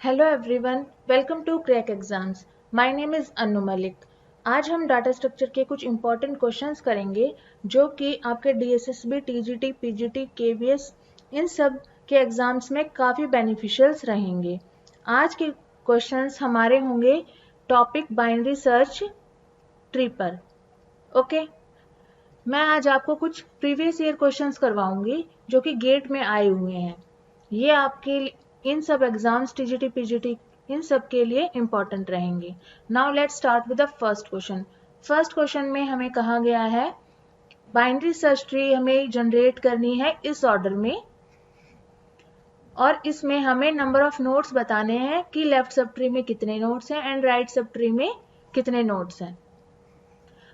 Hello everyone, welcome to crack exams. My name is Anu Malik. आज हम data structure के कुछ इंपॉर्टेंट क्वेश्चंस करेंगे जो कि आपके डीएसएसबी, टीजीटी, पीजीटी, केवीएस इन सब के एग्जाम्स में काफ़ी बेनिफिशियल्स रहेंगे। आज के क्वेश्चंस हमारे होंगे टॉपिक बाइनरी सर्च ट्री पर। ओके, मैं आज आपको कुछ प्रीवियस ईयर क्वेश्चंस करवाऊंगी जो कि गेट में आए हुए हैं। ये आपके इन सब एग्जाम्स टीजीटी पीजीटी इन सब के लिए इम्पोर्टेंट रहेंगे। Now let's start with the first question. First question में हमें कहा गया है बाइनरी सर्च ट्री हमें जनरेट करनी है इस ऑर्डर में, और इसमें हमें नंबर ऑफ नोड्स बताने हैं कि लेफ्ट सब ट्री में कितने नोड्स हैं एंड राइट सब ट्री में कितने नोड्स हैं।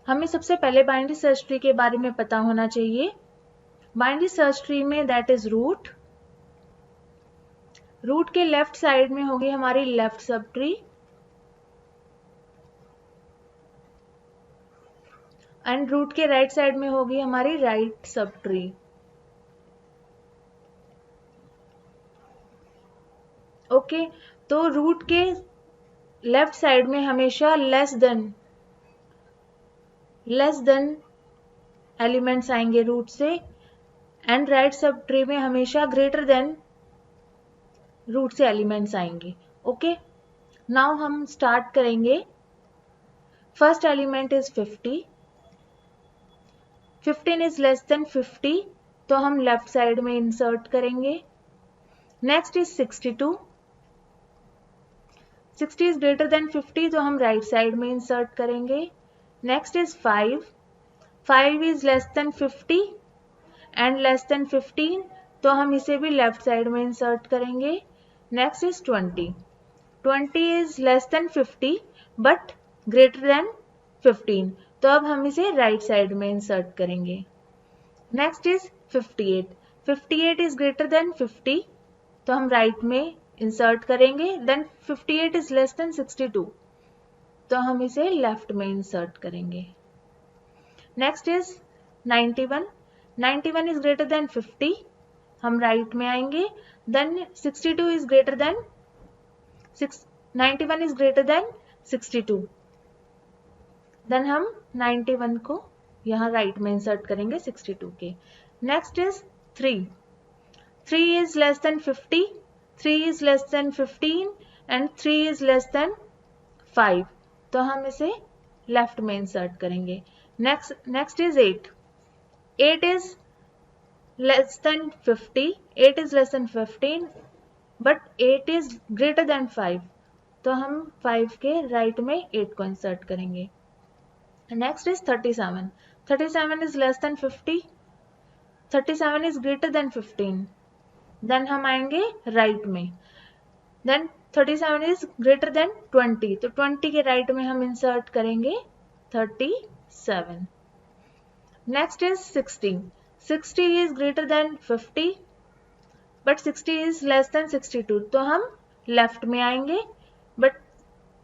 हमें सबसे पहले बाइनरी सर्च ट्री के बारे में पता होना चाहिए। बाइनरी सर्च ट्री में दैट इज रूट के लेफ्ट साइड में होगी हमारी left subtree and root के राइट साइड में होगी हमारी राइट सब ट्री। ओके, तो रूट के लेफ्ट साइड में हमेशा लेस देन एलिमेंट्स आएंगे रूट से, एंड राइट सब ट्री में हमेशा ग्रेटर देन रूट से एलिमेंट्स आएंगे। ओके, नाउ हम स्टार्ट करेंगे। First element is 50, 15 is less than 50 तो हम लेफ्ट साइड में इंसर्ट करेंगे। Next is 62, 60 is greater than 50 तो हम राइट साइड में इंसर्ट करेंगे। Next is 5, 5 is less than 50 and less than 15 तो हम इसे भी लेफ्ट साइड में इंसर्ट करेंगे। Next is 20, 20 is less than 50 but greater than 15 तो अब हम इसे राइट साइड में इंसर्ट करेंगे। Next is 58, 58 is greater than 50 तो हम राइट में इंसर्ट करेंगे। देन 58 इज लेस देन 62 तो हम इसे लेफ्ट में इंसर्ट करेंगे। Next is 91, 91 is greater than 50 हम राइट में आएंगे। Then 62 is greater than 91 is greater than 62 then हम 91 को यहाँ राइट में इंसर्ट करेंगे 62 के। Next is 3, 3 is less than 50, 3 is less than 15 and 3 is less than 5 तो हम इसे लेफ्ट में इंसर्ट करेंगे। Next is 8, 8 is less than 50, 8 is less than 15 but 8 is greater than 5 तो हम 5 के राइट में 8 को इंसर्ट करेंगे। Next is 37, 37 is less than 50, 37 is greater than 15 then हम आएंगे राइट में। देन 37 इज ग्रेटर देन 20 तो 20 के राइट में हम इंसर्ट करेंगे 37। Next is 60, 60 is greater than 50 but 60 is less then 62 तो हम लेफ्ट में आएंगे। बट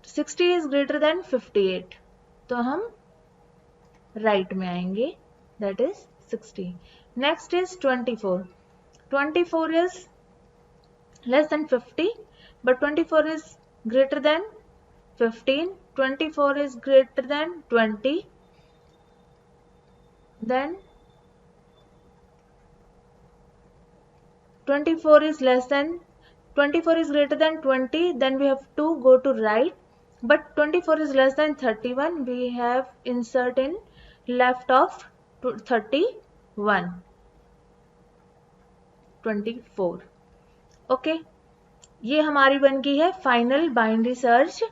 60 इज ग्रेटर देन 58 तो हम राइट में आएंगे, that is 60। Next is 24, 24 is less than 50 but 24 is greater than 15, 24 is greater than 20 then 24 is less than 24 is greater than 20 then we have to go to right, but 24 is less than 31 we have insert in left of 31, 24। Okay, ये हमारी बन गई है final binary search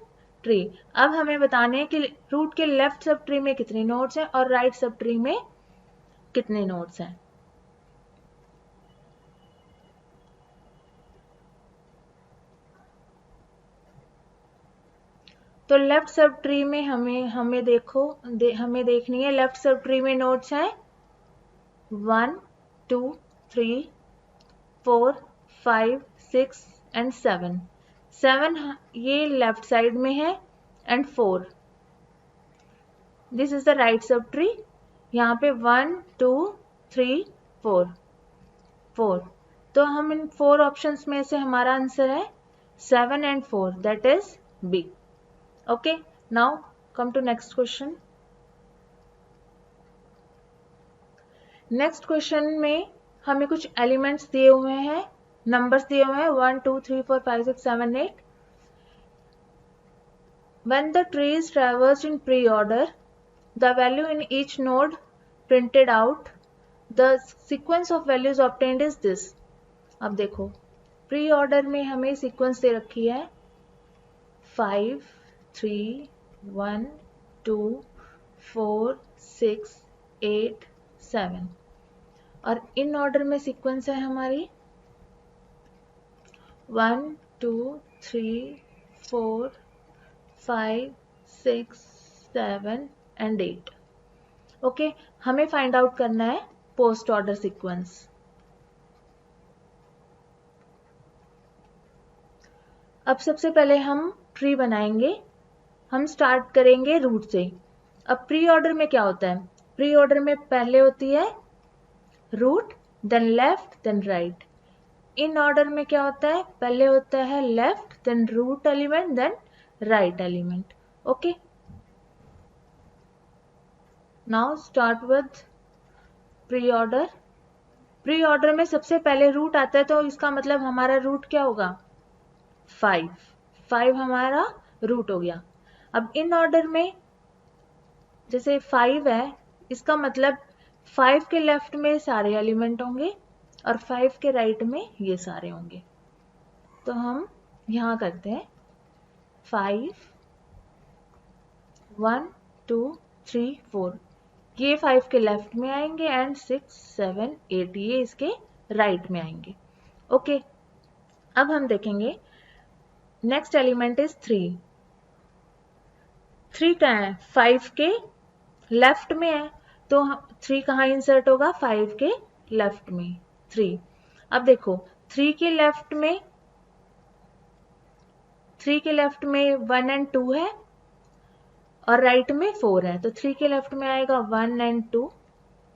tree. अब हमें बताने हैं कि रूट के लेफ्ट सब ट्री में कितने नोड्स हैं और राइट सब ट्री में कितने नोड्स हैं। तो लेफ्ट सब ट्री में हमें देखनी है। लेफ्ट सब ट्री में नोड्स हैं 1 2 3 4 5 6 एंड 7, 7 ये लेफ्ट साइड में है and 4 this is the right sub tree. यहाँ पे 1 2 3 4 4 तो हम इन 4 ऑप्शंस में से हमारा आंसर है 7 and 4, that is B. Okay, now come to next question. Next question में हमें कुछ एलिमेंट्स दिए हुए हैं, नंबर्स दिए हुए हैं 1 2 3 4 5 6 7 8. When the tree is traversed in pre-order, the value in each node printed out, the sequence of values obtained is this. अब देखो प्री ऑर्डर में हमें सीक्वेंस दे रखी है 5 3 1 2 4 6 8 7 और इन ऑर्डर में सीक्वेंस है हमारी 1 2 3 4 5 6 7 and 8. ओके, हमें फाइंड आउट करना है पोस्ट ऑर्डर सीक्वेंस. अब सबसे पहले हम ट्री बनाएंगे. हम स्टार्ट करेंगे रूट से. अब प्री ऑर्डर में क्या होता है? प्री ऑर्डर में पहले होती है root, then left, then right. Inorder में क्या होता है? पहले होता है left, then root element, then right element. Okay, now start with preorder. Preorder में सबसे पहले रूट आता है, तो इसका मतलब हमारा रूट क्या होगा? 5 हमारा रूट हो गया. अब इन ऑर्डर में जैसे 5 है, इसका मतलब 5 के लेफ्ट में सारे एलिमेंट होंगे और 5 के राइट में ये सारे होंगे. तो हम यहां करते हैं 5 1 2 3 4, ये 5 के लेफ्ट में आएंगे एंड 6 7 8 ये इसके राइट में आएंगे. ओके, अब हम देखेंगे नेक्स्ट एलिमेंट इज 3. 3 क्या है? 5 के लेफ्ट में है, तो 3 कहाँ इंसर्ट होगा? 5 के लेफ्ट में 3. अब देखो 3 के लेफ्ट में 1 एंड 2 है और राइट में 4 है, तो 3 के लेफ्ट में आएगा 1 एंड 2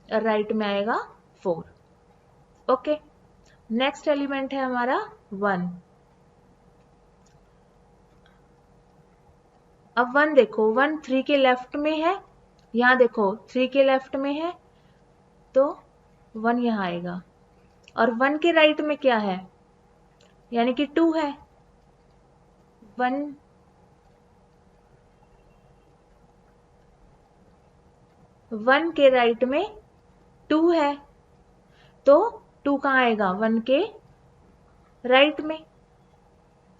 और राइट में आएगा 4. ओके, नेक्स्ट एलिमेंट है हमारा 1. अब 1 देखो, 1 3 के लेफ्ट में है, यहां देखो 3 के लेफ्ट में है तो 1 यहां आएगा. और 1 के राइट में क्या है? यानी कि 2 है. 1 के राइट में 2 है, तो 2 कहाँ आएगा? 1 के राइट में.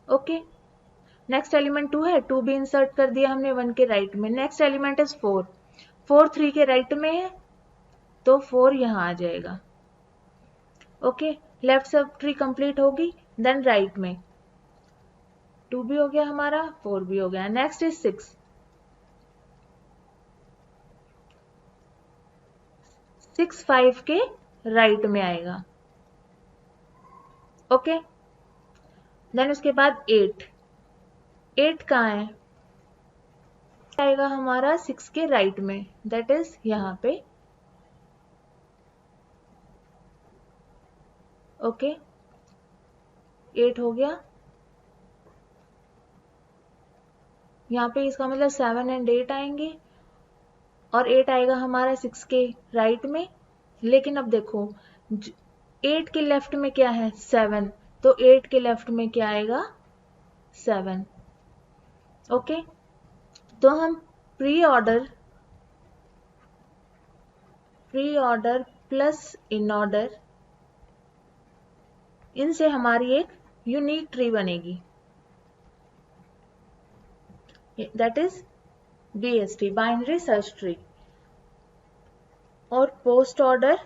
ओके, नेक्स्ट एलिमेंट 2 है, 2 भी इंसर्ट कर दिया हमने 1 के राइट में. Next element is 4. 4 3 के राइट में है, तो 4 यहां आ जाएगा. Okay, left sub tree complete होगी. देन राइट में 2 भी हो गया हमारा, 4 भी हो गया. Next is 6. 6 5 के राइट में आएगा. ओके, देन उसके बाद 8. 8 कहाँ है? आएगा हमारा 6 के राइट में, दैट इज यहां पे. ओके, 8 हो गया. यहाँ पे इसका मतलब 7 एंड 8 आएंगे और 8 आएगा हमारा 6 के राइट में. लेकिन अब देखो 8 के लेफ्ट में क्या है? 7, तो 8 के लेफ्ट में क्या आएगा? 7. ओके, तो हम pre order plus in order, इनसे हमारी एक यूनिक ट्री बनेगी, that is BST, binary search tree. और post order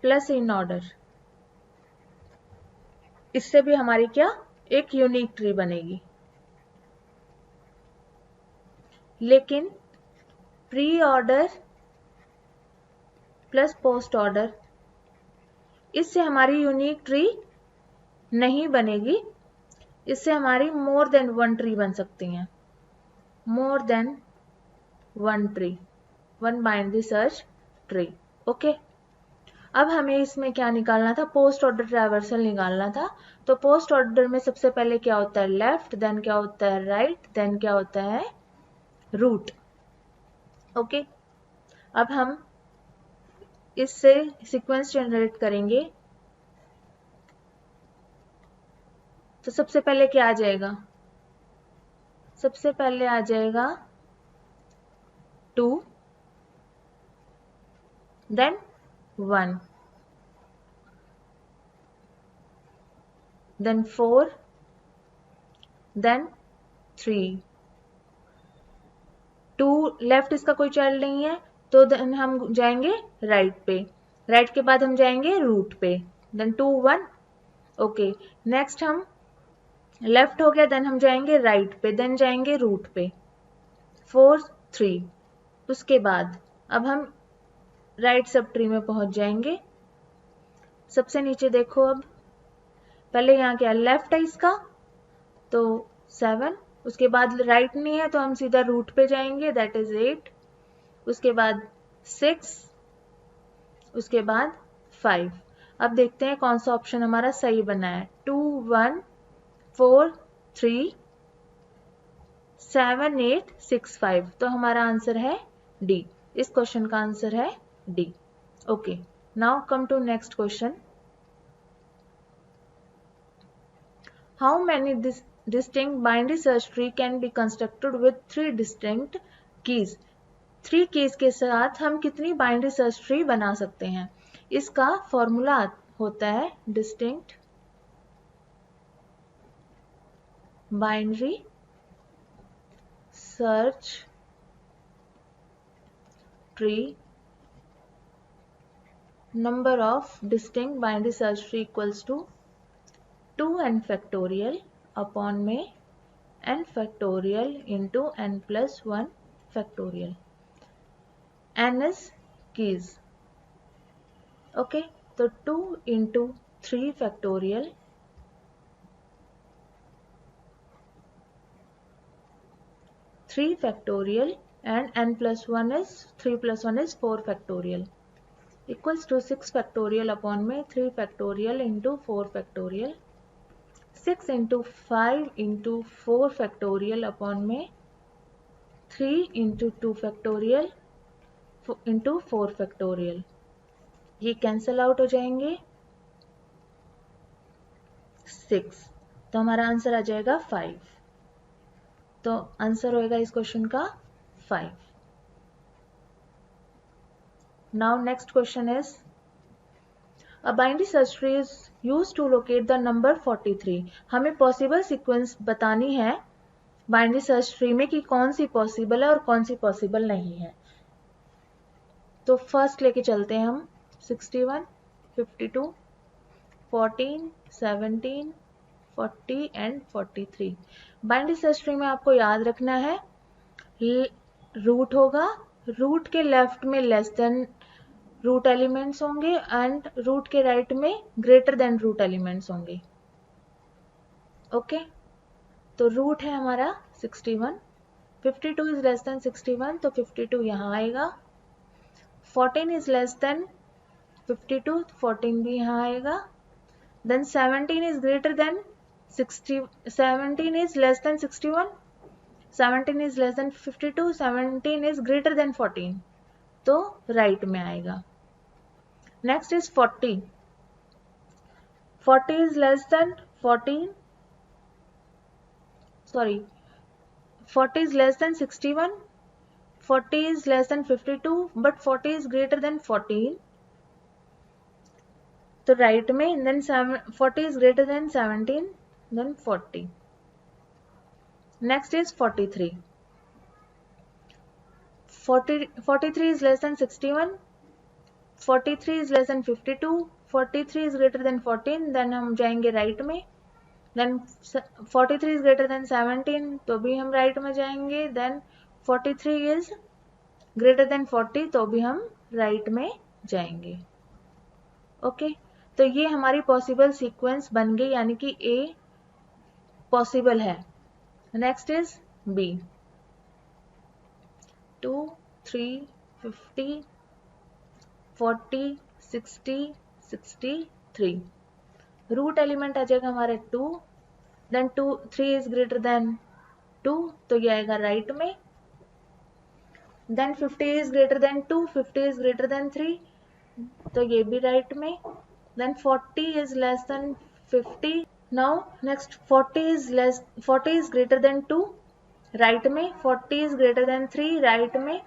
plus in order, इससे भी हमारी क्या? एक यूनिक ट्री बनेगी. लेकिन pre order plus post order, इससे हमारी यूनिक ट्री नहीं बनेगी. इससे हमारी मोर देन 1 ट्री बन सकती हैं. More than 1 tree, 1 binary search tree. Okay, अब हमें इसमें क्या निकालना था, पोस्ट ऑर्डर ट्रैवर्सल निकालना था। तो पोस्ट ऑर्डर में सबसे पहले क्या होता है, लेफ्ट, देन क्या होता है राइट, देन क्या होता है रूट। ओके, अब हम इससे सीक्वेंस जनरेट करेंगे। तो सबसे पहले क्या आ जाएगा, सबसे पहले आ जाएगा 2, देन 1, देन 4, देन 3। 2 लेफ्ट, इसका कोई चाइल्ड नहीं है, तो देन हम जाएंगे राइट पे, राइट के बाद हम जाएंगे रूट पे, देन 2 1। ओके, नेक्स्ट हम लेफ्ट हो गया, देन हम जाएंगे राइट पे, देन जाएंगे रूट पे, 4 3। उसके बाद अब हम राइट सब ट्री में पहुंच जाएंगे। सबसे नीचे देखो, अब पहले यहाँ क्या लेफ्ट है इसका, तो 7। उसके बाद राइट नहीं है तो हम सीधा रूट पे जाएंगे, दैट इज 8। उसके बाद 6, उसके बाद 5। अब देखते हैं कौन सा ऑप्शन हमारा सही बना है। 2 1 4 3 7 8 6 5, तो हमारा आंसर है डी। इस क्वेश्चन का आंसर है D. Okay, now come to next question. How many distinct binary search tree can be constructed with 3 distinct keys? 3 keys के साथ हम कितनी बाइनरी सर्च ट्री बना सकते हैं? इसका फॉर्मूला होता है distinct binary search tree, number of distinct binary search tree equals to 2n factorial upon में n factorial into n plus 1 factorial. n is keys. Okay, तो 2 into 3 factorial and n plus 1 is 3 plus 1 is 4 factorial equals to 6 factorial upon में 3 factorial into 4 factorial, 6 into 5 into 4 factorial upon में 3 into 2 factorial into 4 factorial। ये cancel out हो जाएंगे, 6, तो हमारा answer आ जाएगा 5। तो आंसर होएगा इस क्वेश्चन का 5। Now next question is A binary search tree is used to locate the number 43. हमें पॉसिबल सीक्वेंस बतानी है बाइनरी सर्च ट्री में कि कौन सी पॉसिबल है और कौन सी पॉसिबल नहीं है। तो फर्स्ट लेके चलते हैं हम 61, 52, 14, 17, 40 एंड 43। बाइनरी सर्च ट्री में आपको याद रखना है रूट होगा, रूट के लेफ्ट में लेस देन रूट एलिमेंट्स होंगे एंड रूट के राइट में ग्रेटर देन रूट एलिमेंट्स होंगे। ओके, तो रूट है हमारा 61, 52 इज लेस देन 61 तो 52 यहाँ आएगा, 14 इज लेस देन 52 14 भी यहाँ आएगा, then 17 is greater than 60, 17 is less than 61, 17 is less than 52, 17 is greater than 14 तो राइट में आएगा। Next is 40, 40 is less than 14, sorry, 40 is less than 61, 40 is less than 52, but 40 is greater than 14, तो right में, then 40 is greater than 17, then 40. Next is 43, 43 is less than 61, 43 is less than 52, 43 is greater than 14, then हम जाएंगे right में, then 43 is greater then 17 तो भी हम right में जाएंगे, देन 43 इज ग्रेटर देन 40 तो भी हम राइट में जाएंगे। ओके, तो ये हमारी पॉसिबल सीक्वेंस बन गई, यानी कि ए पॉसिबल है। Next is B, 2 3 50 40 60, 63. Root element आ जाएगा हमारा 2, देन 3 इज ग्रेटर देन 2, तो ये आएगा राइट में. Then 50 is greater than 2, 50 is greater than 3, तो ये भी राइट में. Then 40 is less than 50. Now next 40 is greater than 2, right में. 40 इज ग्रेटर देन 3, राइट में.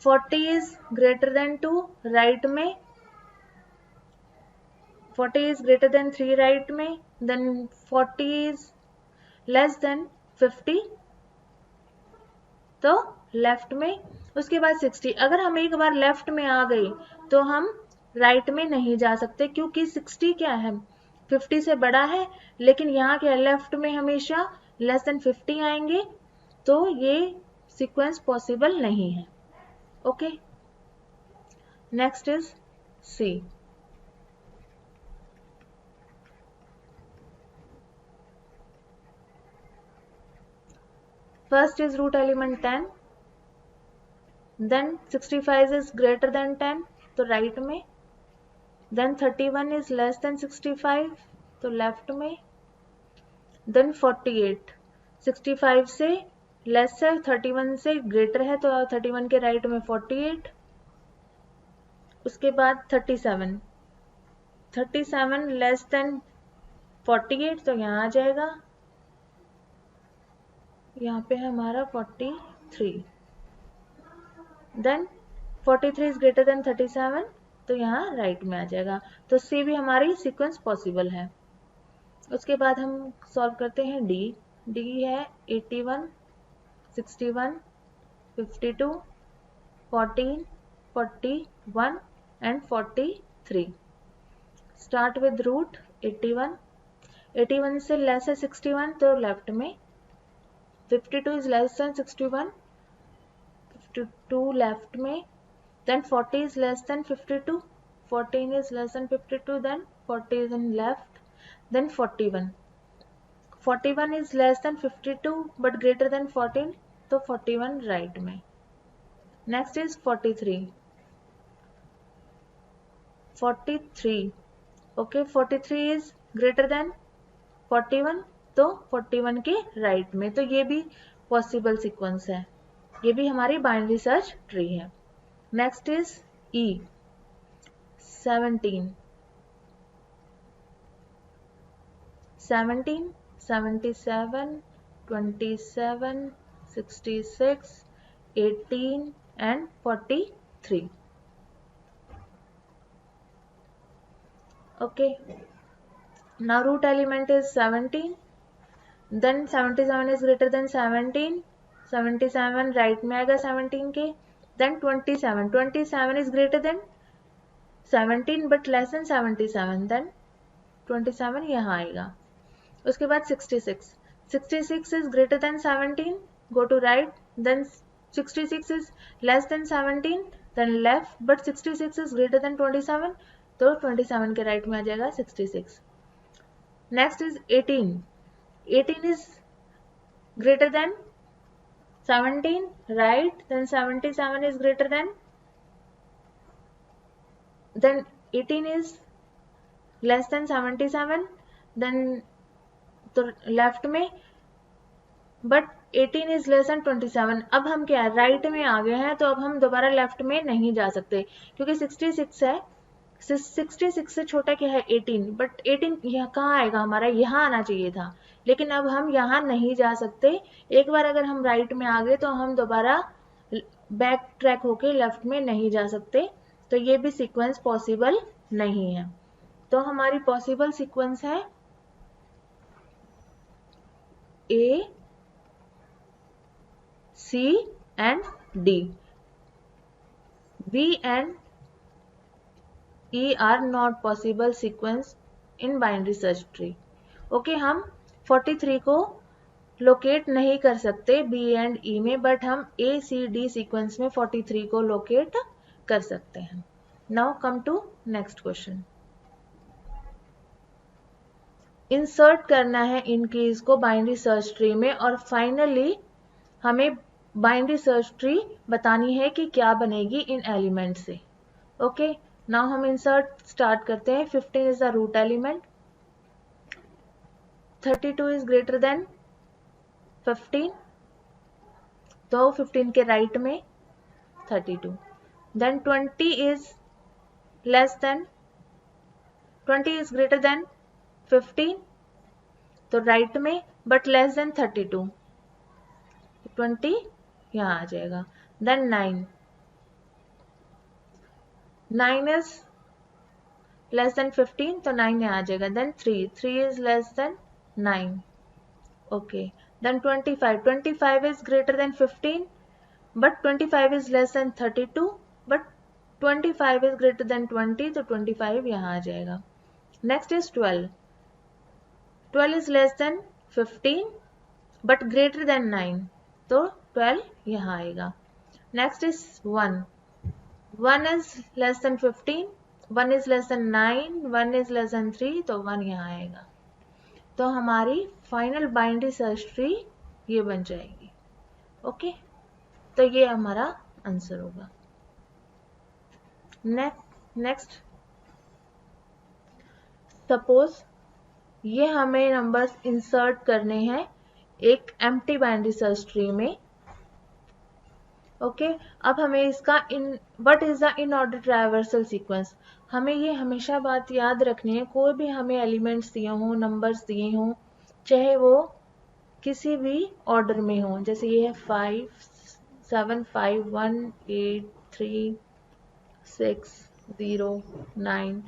40 is greater than 2, राइट में. 40 is greater than 3, राइट में. then 40 is less than 50, तो left में. उसके बाद 60. अगर हम एक बार लेफ्ट में आ गए तो हम राइट में नहीं जा सकते, क्योंकि 60 क्या है, 50 से बड़ा है. लेकिन यहाँ क्या, लेफ्ट में हमेशा लेस देन 50 आएंगे, तो ये सीक्वेंस पॉसिबल नहीं है. Okay, next is C. First is root element 10, then 65 is greater than 10, तो right में. then 31 is less than 65, तो left में. then 48, 65 से लेस है, 31 से ग्रेटर है, तो 31 के राइट में 48. उसके बाद 37 लेस देन 48, तो यहाँ आ जाएगा. यहाँ पे है हमारा 43. देन 43 इज ग्रेटर देन 37, तो यहाँ राइट में आ जाएगा. तो सी भी हमारी सीक्वेंस पॉसिबल है. उसके बाद हम सॉल्व करते हैं डी. डी है 81, 61, 52, 14, 41 and 43. Start with root 81. 81 से लेस है 61, तो लेफ्ट में. 52 is less than 61, 52 लेफ्ट में. then 40 is less than 52, 14 is less than 52, then 40 is in left. then 41 is less than 52 but greater than 14, तो 41 right में. Next is 43. Okay, 43 is greater then 41, तो 41 के right में. तो ये भी पॉसिबल सीक्वेंस है, ये भी हमारी बाइनरी सर्च ट्री है. Next is E 17, 77, 27, 66, 18 and 43. Okay, now root element is 17, then 77 is greater than 17, 77 right में आएगा 17 के. then 27 is greater than 17 but less than 77, then 27 यहाँ आएगा. उसके बाद 66 is greater than 17, go to right. then 66 is less than 17, then left, but 66 is greater than 27, तो 27 के right में आ जाएगा 66. Next is 18 is greater than 17, right. then 77 is greater than, then 18 is less than 77, then तो left में, but 18 is less then 27. अब हम क्या राइट में आ गए हैं, तो अब हम दोबारा लेफ्ट में नहीं जा सकते, क्योंकि 66 है. 66 से छोटा क्या है 18, बट 18 यहाँ कहाँ आएगा हमारा, यहाँ आना चाहिए था. लेकिन अब हम यहाँ नहीं जा सकते. एक बार अगर हम राइट में आ गए तो हम दोबारा बैक ट्रैक होके लेफ्ट में नहीं जा सकते. तो ये भी सीक्वेंस पॉसिबल नहीं है. तो हमारी पॉसिबल सीक्वेंस है A, C and D. B and E are not possible sequence in binary search tree. ओके, हम 43 को लोकेट नहीं कर सकते B एंड E में, बट हम A, C, D सीक्वेंस में 43 को लोकेट कर सकते हैं. Now come to next question. Insert करना है इन कीज को बाइनरी सर्च ट्री में, और फाइनली हमें बाइनरी सर्च ट्री बतानी है कि क्या बनेगी इन एलिमेंट से. ओके, नाउ हम इंसर्ट स्टार्ट करते हैं. 15 is the root element. 32 is greater than 15, तो 15 के राइट में 32. Then 20 is less than 20 is greater than 15, तो राइट में, बट लेस देन 32, 20 यहाँ आ जाएगा. देन 9 इज लेस देन 15, तो 9 यहाँ आ जाएगा. Then 3 is less than 9. Okay, then 25 is greater than 15, but 25 is less than 32, but 25 is greater than 20, तो 25 यहाँ आ जाएगा. Next is 12 is less than 15, but greater than 9, तो 12 यहाँ आएगा. Next is 1 is less than 15, 1 is less than 9, 1 is less than 3, तो 1 यहाँ आएगा. तो हमारी फाइनल बाइनरी सर्च ट्री ये बन जाएगी. ओके, तो ये हमारा आंसर होगा. नेक्स्ट, सपोज ये हमें नंबर्स इंसर्ट करने हैं एक एम्प्टी बाइनरी सर्च ट्री में. ओके, अब हमें इसका what is the in order traversal sequence. हमें ये हमेशा बात याद रखनी है, कोई भी हमें एलिमेंट्स दिए हों, नंबर्स दिए हों, चाहे वो किसी भी ऑर्डर में हो, जैसे ये है 5 7 5 1 8 3 6 0 9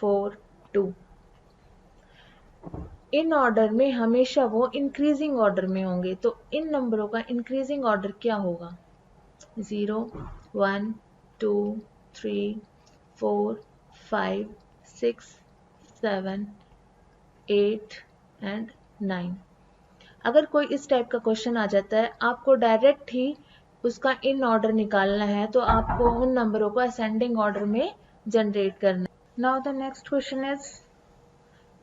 4 2. इन ऑर्डर में हमेशा वो इंक्रीजिंग ऑर्डर में होंगे. तो इन नंबरों का इंक्रीजिंग ऑर्डर क्या होगा? 0 1 2 3 4 5 6 7 8 एंड 9. अगर कोई इस टाइप का क्वेश्चन आ जाता है, आपको डायरेक्ट ही उसका इन ऑर्डर निकालना है, तो आपको उन नंबरों को असेंडिंग ऑर्डर में जनरेट करना है. Now the next question is,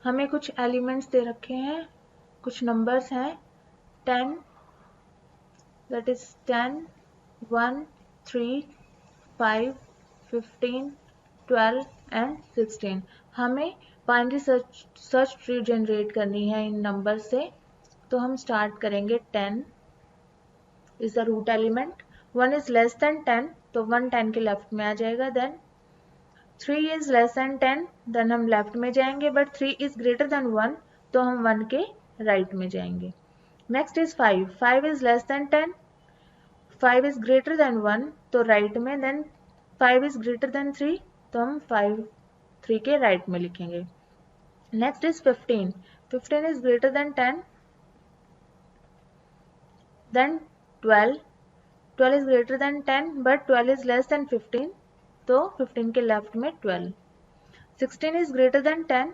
हमें कुछ एलिमेंट्स दे रखे हैं, कुछ नंबर्स हैं 10, दैट इज 10 1 3 5 15 12 एंड 16. हमें बाइनरी सर्च ट्री जनरेट करनी है इन नंबर से. तो हम स्टार्ट करेंगे. 10 is the root element. 1 is less than 10, तो 1 10 के लेफ्ट में आ जाएगा. Then 3 is less than 10, then हम लेफ्ट में जाएंगे, बट 3 इज ग्रेटर देन 1, तो हम 1 के राइट में जाएंगे. Next is 5 is less than 10, 5 is greater then 1, तो राइट में. देन 5 इज ग्रेटर देन 3, तो हम 3 के राइट में लिखेंगे. Next is 15 is greater then 10, then 12 is greater than 10, but 12 is less than 15, तो 15 के लेफ्ट में 12. 16 is greater than 10,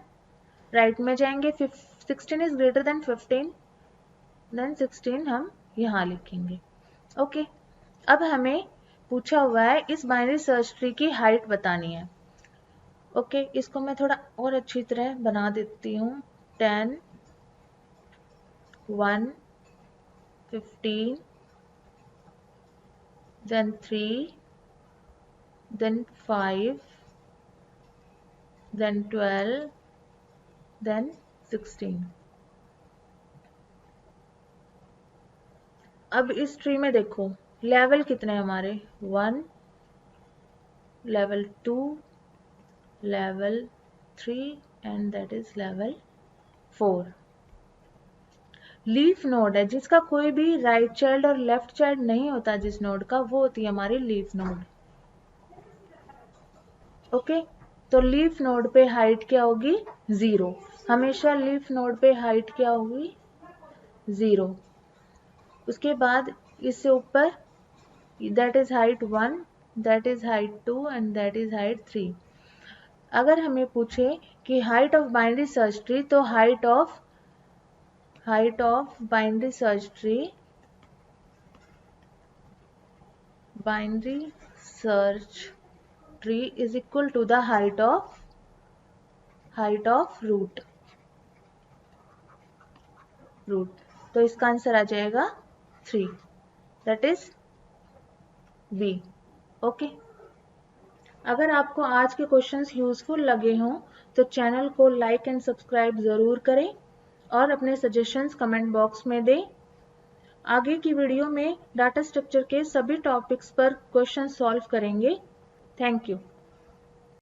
राइट में जाएंगे. 16 is greater than 15, then 16 हम यहाँ लिखेंगे. ओके, अब हमें पूछा हुआ है इस बाइनरी सर्च ट्री की हाइट बतानी है. ओके, इसको मैं थोड़ा और अच्छी तरह बना देती हूँ. 10 1 15, then 3, then 5, then 12, then 16. अब इस ट्री में देखो लेवल कितने हैं हमारे. 1, level 2, level 3 and that is level 4. Leaf node है जिसका कोई भी राइट चाइल्ड और लेफ्ट चाइल्ड नहीं होता, जिस नोड का, वो होती है हमारी लीफ नोड. ओके, तो लीफ नोड पे हाइट क्या होगी? 0. हमेशा लीफ नोड पे हाइट क्या होगी? 0. उसके बाद इससे ऊपर that is height 1, that is height 2 and that is height 3. अगर हमें पूछे कि height of binary search tree, तो height of binary search tree is equal to the height of root. तो इसका आंसर आ जाएगा 3, that is B. ओके, अगर आपको आज के क्वेश्चंस यूजफुल लगे हों तो चैनल को लाइक एंड सब्सक्राइब ज़रूर करें और अपने सजेशंस कमेंट बॉक्स में दें। आगे की वीडियो में डाटा स्ट्रक्चर के सभी टॉपिक्स पर क्वेश्चन सॉल्व करेंगे। Thank you.